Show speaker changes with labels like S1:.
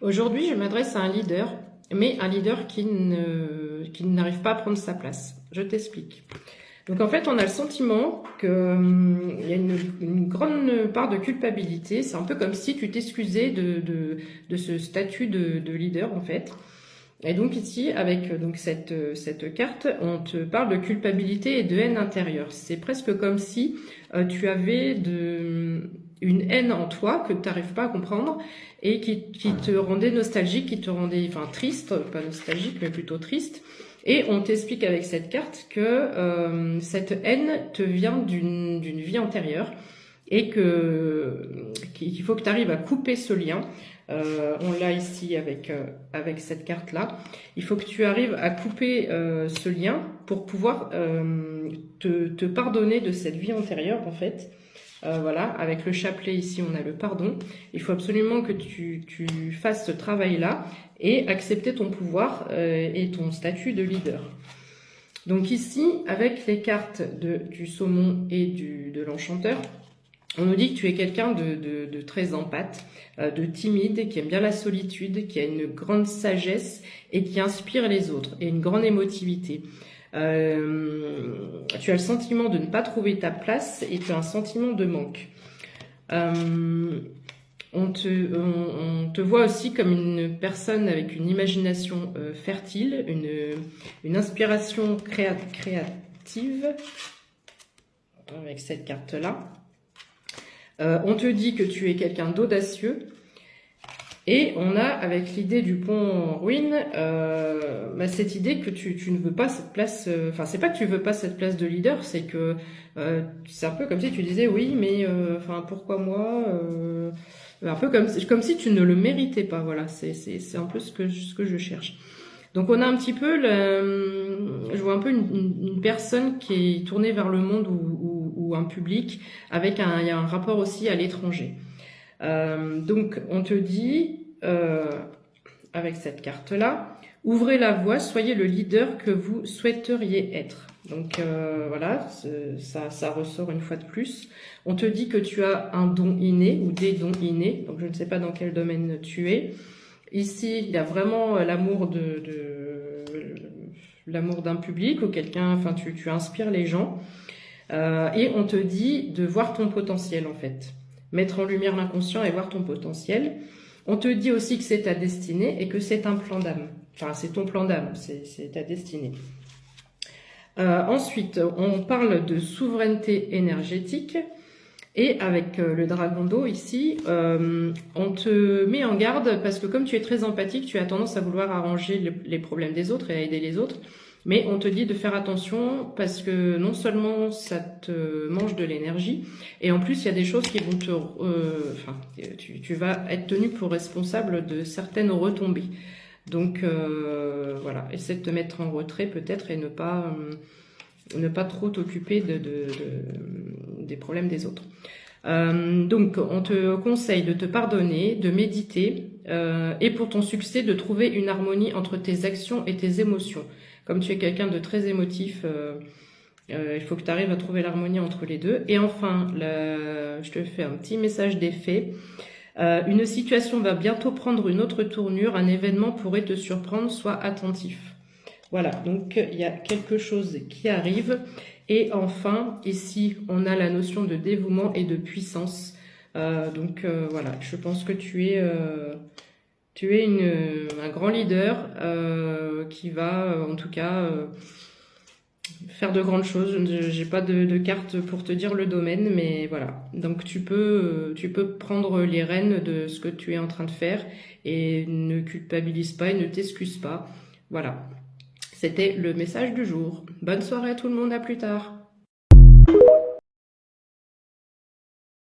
S1: Aujourd'hui, je m'adresse à un leader, mais un leader qui n'arrive pas à prendre sa place. Je t'explique. Donc en fait, on a le sentiment qu'il y a une grande part de culpabilité. C'est un peu comme si tu t'excusais de ce statut de leader, en fait. Et donc ici, avec donc cette carte, on te parle de culpabilité et de haine intérieure. C'est presque comme si tu avais une haine en toi que tu n'arrives pas à comprendre et qui te rendait nostalgique, qui te rendait triste, pas nostalgique, mais plutôt triste. Et on t'explique avec cette carte que cette haine te vient d'une vie antérieure et qu'il faut que tu arrives à couper ce lien. On l'a ici avec cette carte-là. Il faut que tu arrives à couper ce lien pour pouvoir te pardonner de cette vie antérieure, en fait. Voilà, avec le chapelet ici, on a le pardon. Il faut absolument que tu fasses ce travail-là et accepter ton pouvoir et ton statut de leader. Donc ici, avec les cartes du saumon et de l'enchanteur, on nous dit que tu es quelqu'un de très empathe, de timide, qui aime bien la solitude, qui a une grande sagesse et qui inspire les autres, et une grande émotivité. Tu as le sentiment de ne pas trouver ta place et tu as un sentiment de manque. On te voit aussi comme une personne avec une imagination fertile, une inspiration créative, avec cette carte-là. On te dit que tu es quelqu'un d'audacieux. Et on a, avec l'idée du pont en ruine, cette idée que tu ne veux pas cette place... c'est pas que tu veux pas cette place de leader, c'est que c'est un peu comme si tu disais, oui, mais pourquoi moi un peu comme si tu ne le méritais pas, voilà, c'est un peu ce que je cherche. Donc on a un petit peu, je vois un peu une personne qui est tournée vers le monde ou un public, il y a un rapport aussi à l'étranger. Donc on te dit, avec cette carte-là, ouvrez la voie, soyez le leader que vous souhaiteriez être. Donc voilà, ça ressort une fois de plus. On te dit que tu as un don inné ou des dons innés, donc je ne sais pas dans quel domaine tu es. Ici, il y a vraiment l'amour l'amour d'un public ou quelqu'un, tu inspires les gens. Et on te dit de voir ton potentiel, en fait. Mettre en lumière l'inconscient et voir ton potentiel. On te dit aussi que c'est ta destinée et que c'est un plan d'âme. Enfin, c'est ton plan d'âme, c'est ta destinée. Ensuite, on parle de souveraineté énergétique. Et avec le dragon d'eau ici, on te met en garde parce que comme tu es très empathique, tu as tendance à vouloir arranger les problèmes des autres et à aider les autres. Mais on te dit de faire attention parce que non seulement ça te mange de l'énergie, et en plus il y a des choses qui vont tu vas être tenu pour responsable de certaines retombées. Donc voilà, essaie de te mettre en retrait peut-être et ne pas trop t'occuper des problèmes des autres. Donc on te conseille de te pardonner, de méditer et pour ton succès de trouver une harmonie entre tes actions et tes émotions. Comme tu es quelqu'un de très émotif, il faut que tu arrives à trouver l'harmonie entre les deux. Et enfin, je te fais un petit message d'effet. Une situation va bientôt prendre une autre tournure, un événement pourrait te surprendre, sois attentif. Voilà, donc il y a quelque chose qui arrive. Et enfin, ici, on a la notion de dévouement et de puissance. Voilà, je pense que tu es un grand leader qui va, en tout cas, faire de grandes choses. J'ai pas de carte pour te dire le domaine, mais voilà. Donc tu peux prendre les rênes de ce que tu es en train de faire et ne culpabilise pas et ne t'excuse pas. Voilà. C'était le message du jour. Bonne soirée à tout le monde, à plus tard.